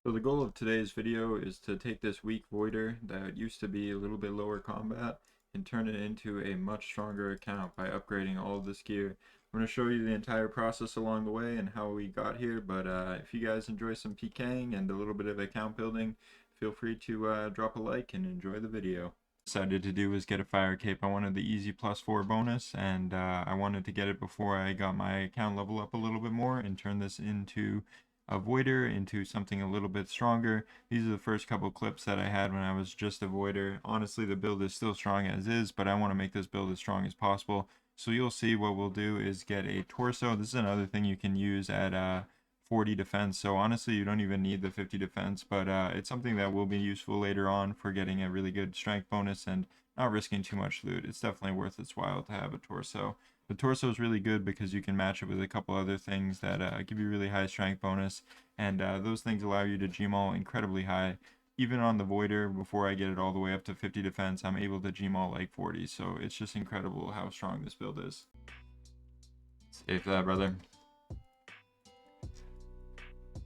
So the goal of today's video is to take this weak voider that used to be a little bit lower combat and turn it into a much stronger account by upgrading all of this gear. I'm going to show you the entire process along the way and how we got here, but if you guys enjoy some Pking and a little bit of account building, feel free to drop a like and enjoy the video. Decided to do was get a fire cape. I wanted the easy +4 bonus, and I wanted to get it before I got my account level up a little bit more and turn this into a voider, into something a little bit stronger. These are the first couple clips that I had when I was just a voider. Honestly, the build is still strong as is, but I want to make this build as strong as possible. So you'll see what we'll do is get a torso. This is another thing you can use at 40 defense, so honestly you don't even need the 50 defense, but it's something that will be useful later on for getting a really good strength bonus and not risking too much loot. It's definitely worth its while to have a torso. The torso is really good because you can match it with a couple other things that give you really high strength bonus, and those things allow you to gmaul incredibly high. Even on the voider, before I get it all the way up to 50 defense, I'm able to gmaul like 40, so it's just incredible how strong this build is. Save that, brother.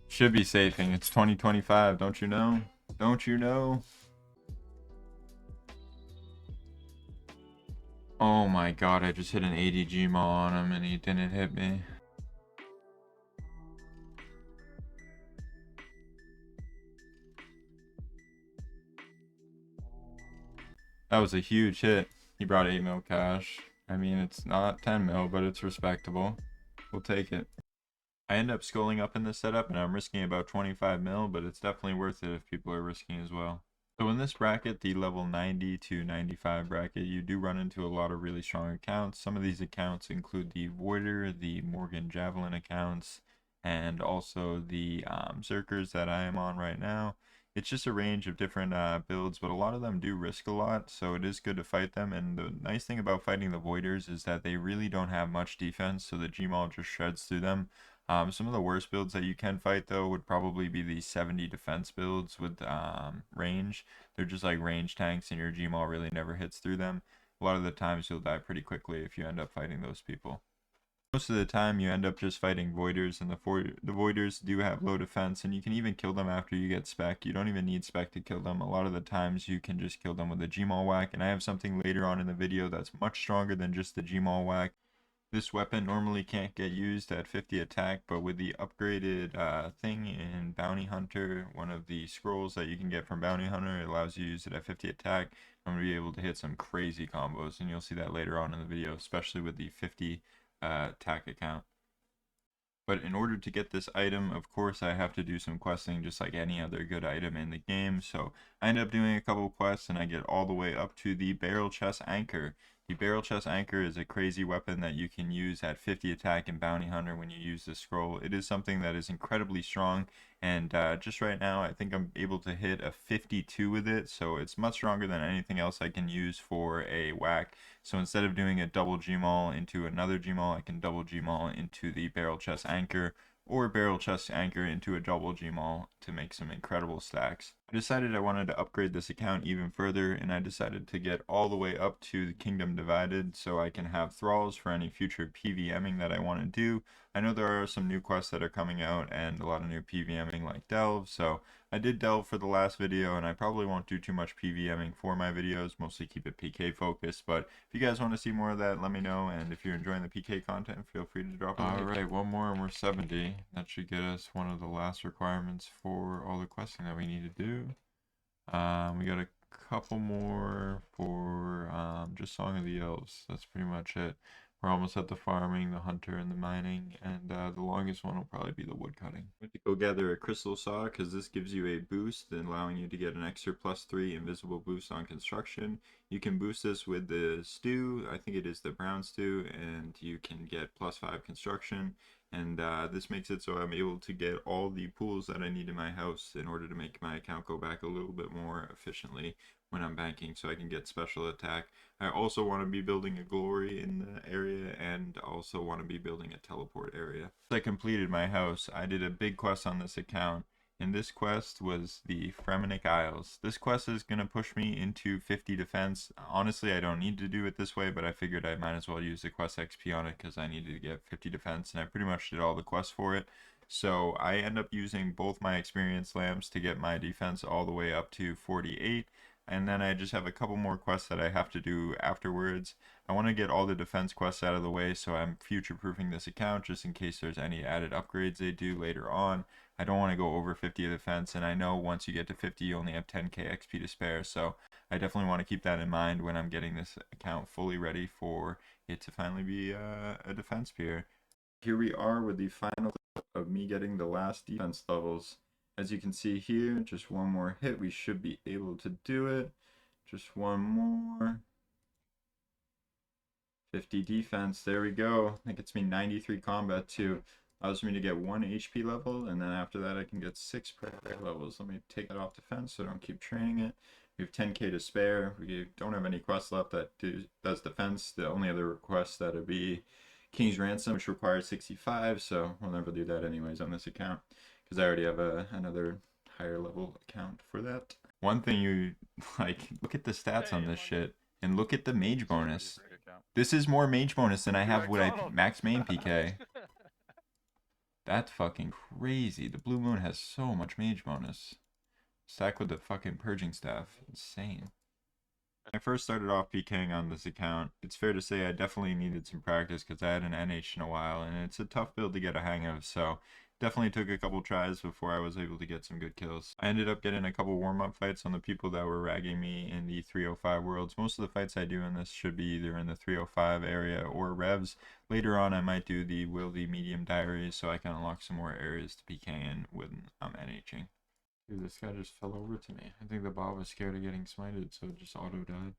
Should be safing. It's 2025, don't you know? Don't you know? Oh my god, I just hit an 80 Gmaul on him and he didn't hit me. That was a huge hit. He brought 8 mil cash. I mean, it's not 10 mil, but it's respectable. We'll take it. I end up sculling up in this setup and I'm risking about 25 mil, but it's definitely worth it if people are risking as well. So in this bracket, the level 90 to 95 bracket, you do run into a lot of really strong accounts. Some of these accounts include the Voider, the Morgan Javelin accounts, and also the Zerkers that I am on right now. It's just a range of different builds, but a lot of them do risk a lot, so it is good to fight them. And the nice thing about fighting the Voiders is that they really don't have much defense, so the Gmaul just shreds through them. Some of the worst builds that you can fight though would probably be the 70 defense builds with range. They're just like range tanks and your Gmaul really never hits through them. A lot of the times you'll die pretty quickly if you end up fighting those people. Most of the time you end up just fighting Voiders, and the Voiders do have low defense, and you can even kill them after you get spec. You don't even need spec to kill them. A lot of the times you can just kill them with a Gmaul whack, and I have something later on in the video that's much stronger than just the Gmaul whack. This weapon normally can't get used at 50 attack, but with the upgraded thing in Bounty Hunter, one of the scrolls that you can get from Bounty Hunter, it allows you to use it at 50 attack. I'm going to be able to hit some crazy combos, and you'll see that later on in the video, especially with the 50 attack account. But in order to get this item, of course, I have to do some questing just like any other good item in the game. So I end up doing a couple quests and I get all the way up to the barrel chest anchor. The barrel chest anchor is a crazy weapon that you can use at 50 attack in Bounty Hunter when you use the scroll. It is something that is incredibly strong, and just right now I think I'm able to hit a 52 with it, so it's much stronger than anything else I can use for a whack. So instead of doing a double Gmaul into another Gmaul, I can double Gmaul into the barrel chest anchor, or barrel chest anchor into a double Gmaul to make some incredible stacks. I decided I wanted to upgrade this account even further, and I decided to get all the way up to the Kingdom Divided so I can have thralls for any future PVMing that I want to do. I know there are some new quests that are coming out and a lot of new PVMing like Delve, so I did Delve for the last video, and I probably won't do too much PVMing for my videos, mostly keep it PK focused, but if you guys want to see more of that, let me know, and if you're enjoying the PK content, feel free to drop a like. Alright, one more and we're 70. That should get us one of the last requirements for all the questing that we need to do. We got a couple more for just Song of the Elves. That's pretty much it. We're almost at the farming, the hunter, and the mining, and the longest one will probably be the wood cutting. I'm going to go gather a crystal saw because this gives you a boost, allowing you to get an extra +3 invisible boost on construction. You can boost this with the stew, I think it is the brown stew, and you can get +5 construction. And this makes it so I'm able to get all the pools that I need in my house in order to make my account go back a little bit more efficiently when I'm banking, so I can get special attack. I also want to be building a glory in the area, and also want to be building a teleport area. As I completed my house, I did a big quest on this account, and this quest was the Fremenic Isles. This quest is going to push me into 50 defense. Honestly, I don't need to do it this way, but I figured I might as well use the quest XP on it because I needed to get 50 defense, and I pretty much did all the quests for it. So I end up using both my experienced lamps to get my defense all the way up to 48. And then I just have a couple more quests that I have to do afterwards. I want to get all the defense quests out of the way so I'm future proofing this account just in case there's any added upgrades they do later on. I don't want to go over 50 of defense, and I know once you get to 50 you only have 10k XP to spare, so I definitely want to keep that in mind when I'm getting this account fully ready for it to finally be a defense peer. Here we are with the final of me getting the last defense levels. As you can see here, just one more hit, we should be able to do it. Just one more. 50 defense, there we go. That gets me 93 combat too. Allows me to get 1 HP level, and then after that I can get 6 prayer levels. Let me take that off defense so I don't keep training it. We have 10k to spare. We don't have any quests left that does defense. The only other request that would be King's Ransom, which requires 65, so we'll never do that anyways on this account because I already have another higher level account for that. One thing you like, look at the stats on this shit and look at the mage bonus. This is more mage bonus than I have with I max main PK. That's fucking crazy. The Blue Moon has so much mage bonus. Stacked with the fucking purging staff. Insane. When I first started off PKing on this account, it's fair to say I definitely needed some practice because I hadn't NH in a while, and it's a tough build to get a hang of, so definitely took a couple tries before I was able to get some good kills. I ended up getting a couple warm-up fights on the people that were ragging me in the 305 worlds. Most of the fights I do in this should be either in the 305 area or revs. Later on I might do the Wildy medium diaries so I can unlock some more areas to PK in when I'm NHing. Dude, this guy just fell over to me. I think the bot was scared of getting smited, so it just auto died.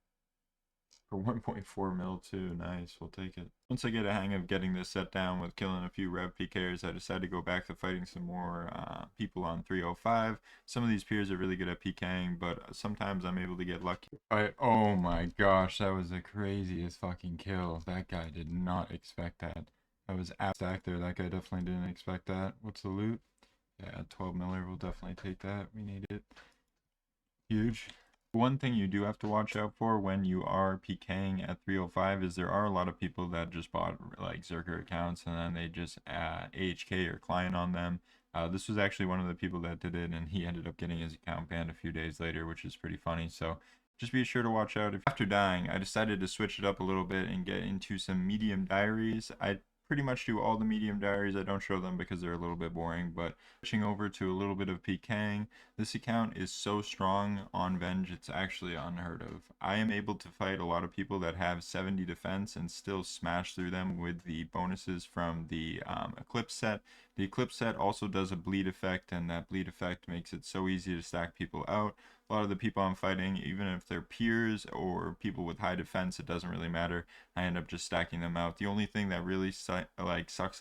For 1.4 mil too, nice, we'll take it. Once I get a hang of getting this set down with killing a few rev PKers, I decided to go back to fighting some more people on 305. Some of these peers are really good at PKing, but sometimes I'm able to get lucky. Oh my gosh, that was the craziest fucking kill. That guy did not expect that. That was abstack there, that guy definitely didn't expect that. What's the loot? Yeah, 12 miller, we'll definitely take that. We need it. Huge. One thing you do have to watch out for when you are PKing at 305 is there are a lot of people that just bought like Zerker accounts and then they just AHK or client on them. This was actually one of the people that did it, and he ended up getting his account banned a few days later, which is pretty funny. So just be sure to watch out. After dying, I decided to switch it up a little bit and get into some medium diaries. I pretty much do all the medium diaries. I don't show them because they're a little bit boring, but switching over to a little bit of PKing. This account is so strong on Venge, it's actually unheard of. I am able to fight a lot of people that have 70 defense and still smash through them with the bonuses from the Eclipse set. The Eclipse set also does a bleed effect, and that bleed effect makes it so easy to stack people out. A lot of the people I'm fighting, even if they're peers or people with high defense, it doesn't really matter. I end up just stacking them out. The only thing that really sucks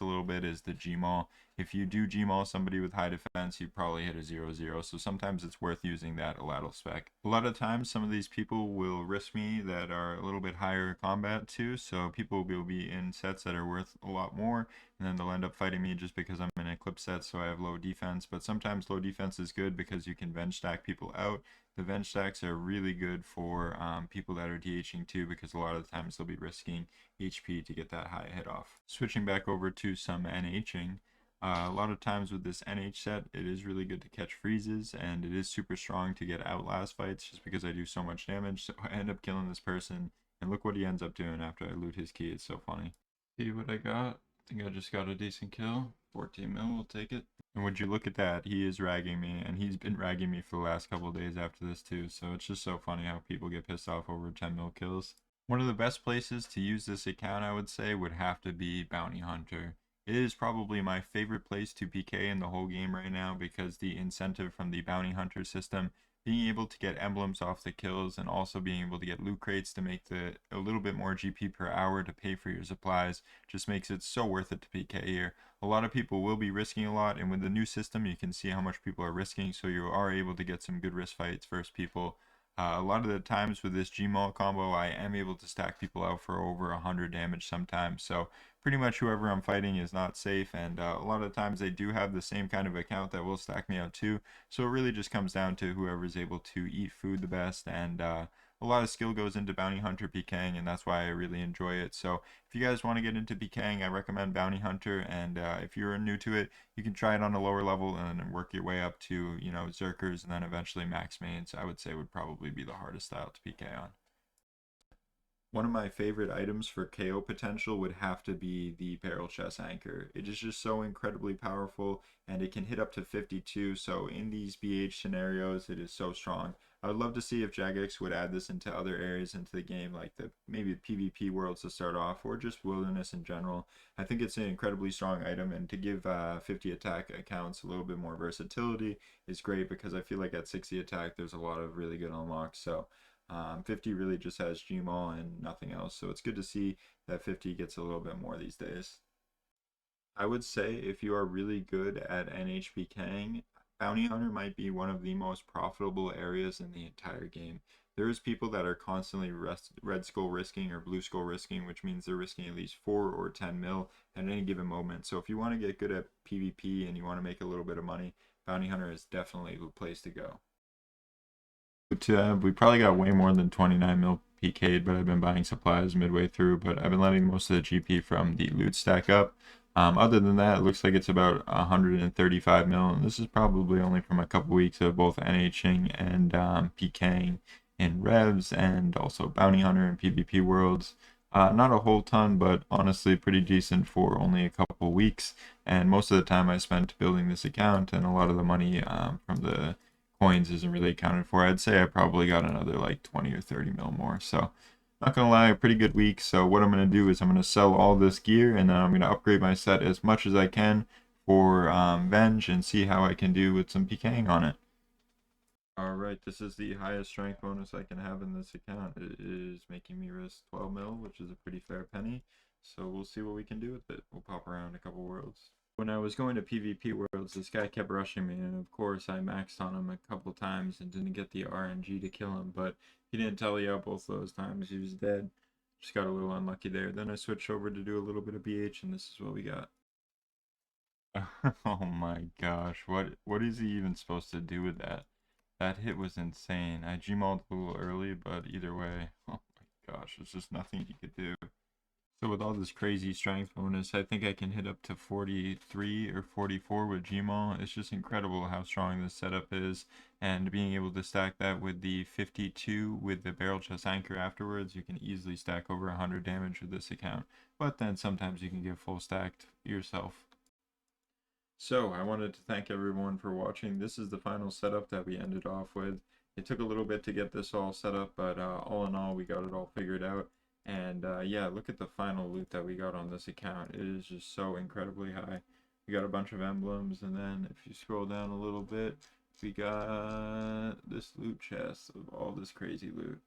a little bit is the Gmaul. If you do Gmaul somebody with high defense, you probably hit a 0-0, so sometimes it's worth using that Aladdle spec. A lot of times, some of these people will risk me that are a little bit higher combat too, so people will be in sets that are worth a lot more, and then they'll end up fighting me just because I'm in Eclipse set, so I have low defense. But sometimes low defense is good because you can Venge stack people out. The Venge stacks are really good for people that are DHing too, because a lot of the times they'll be risking HP to get that high hit off. Switching back over to some NHing. A lot of times with this NH set, it is really good to catch freezes, and it is super strong to get outlast fights just because I do so much damage. So I end up killing this person, and look what he ends up doing after I loot his key. It's so funny. See what I got? I think I just got a decent kill. 14 mil, we'll take it. And would you look at that? He is ragging me, and he's been ragging me for the last couple of days after this too. So it's just so funny how people get pissed off over 10 mil kills. One of the best places to use this account, I would say, would have to be Bounty Hunter. It is probably my favorite place to PK in the whole game right now because the incentive from the Bounty Hunter system, being able to get emblems off the kills and also being able to get loot crates to make a little bit more GP per hour to pay for your supplies just makes it so worth it to PK here. A lot of people will be risking a lot, and with the new system you can see how much people are risking, so you are able to get some good risk fights versus people. A lot of the times with this Gmaul combo, I am able to stack people out for over 100 damage sometimes. So pretty much whoever I'm fighting is not safe, and a lot of times they do have the same kind of account that will stack me out too. So it really just comes down to whoever's able to eat food the best and a lot of skill goes into Bounty Hunter Pking, and that's why I really enjoy it. So if you guys want to get into Pking, I recommend Bounty Hunter, and if you're new to it, you can try it on a lower level and work your way up to, you know, Zerkers and then eventually max mains. I would say would probably be the hardest style to PK on. One of my favorite items for KO potential would have to be the barrel chest anchor. It is just so incredibly powerful, and it can hit up to 52, so in these BH scenarios it is so strong. I would love to see if Jagex would add this into other areas into the game, like the maybe the PvP worlds to start off, or just wilderness in general. I think it's an incredibly strong item, and to give 50 attack accounts a little bit more versatility is great, because I feel like at 60 attack there's a lot of really good unlocks. So 50 really just has Gmaul and nothing else, so it's good to see that 50 gets a little bit more these days. I would say if you are really good at NHP Kang, Bounty Hunter might be one of the most profitable areas in the entire game. There's people that are constantly red skull risking or blue skull risking, which means they're risking at least 4 or 10 mil at any given moment. So if you want to get good at PvP and you want to make a little bit of money, Bounty Hunter is definitely the place to go. We probably got way more than 29 mil PK'd, but I've been buying supplies midway through, but I've been letting most of the GP from the loot stack up. Other than that, it looks like it's about 135 mil, and this is probably only from a couple weeks of both NHing and PKing in revs, and also Bounty Hunter and PvP worlds. Not a whole ton, but honestly pretty decent for only a couple weeks, and most of the time I spent building this account, and a lot of the money from the coins isn't really accounted for. I'd say I probably got another like 20 or 30 mil more. So not gonna lie, a pretty good week. So what I'm gonna do is I'm gonna sell all this gear, and then I'm gonna upgrade my set as much as I can for Venge, and see how I can do with some PKing on it. Alright, this is the highest strength bonus I can have in this account. It is making me risk 12 mil, which is a pretty fair penny. So we'll see what we can do with it. We'll pop around a couple worlds. When I was going to PvP worlds, this guy kept rushing me, and of course I maxed on him a couple times and didn't get the RNG to kill him, but he didn't tally out both those times. He was dead. Just got a little unlucky there. Then I switched over to do a little bit of BH, and this is what we got. Oh my gosh, what is he even supposed to do with that? That hit was insane. I Gmauled a little early, but either way, oh my gosh, there's just nothing he could do. So with all this crazy strength bonus, I think I can hit up to 43 or 44 with Gmaul. It's just incredible how strong this setup is, and being able to stack that with the 52 with the barrel chest anchor afterwards, you can easily stack over 100 damage with this account. But then sometimes you can get full stacked yourself. So I wanted to thank everyone for watching. This is the final setup that we ended off with. It took a little bit to get this all set up, but all in all, we got it all figured out. And yeah, look at the final loot that we got on this account. It is just so incredibly high. We got a bunch of emblems, and then if you scroll down a little bit, we got this loot chest of all this crazy loot.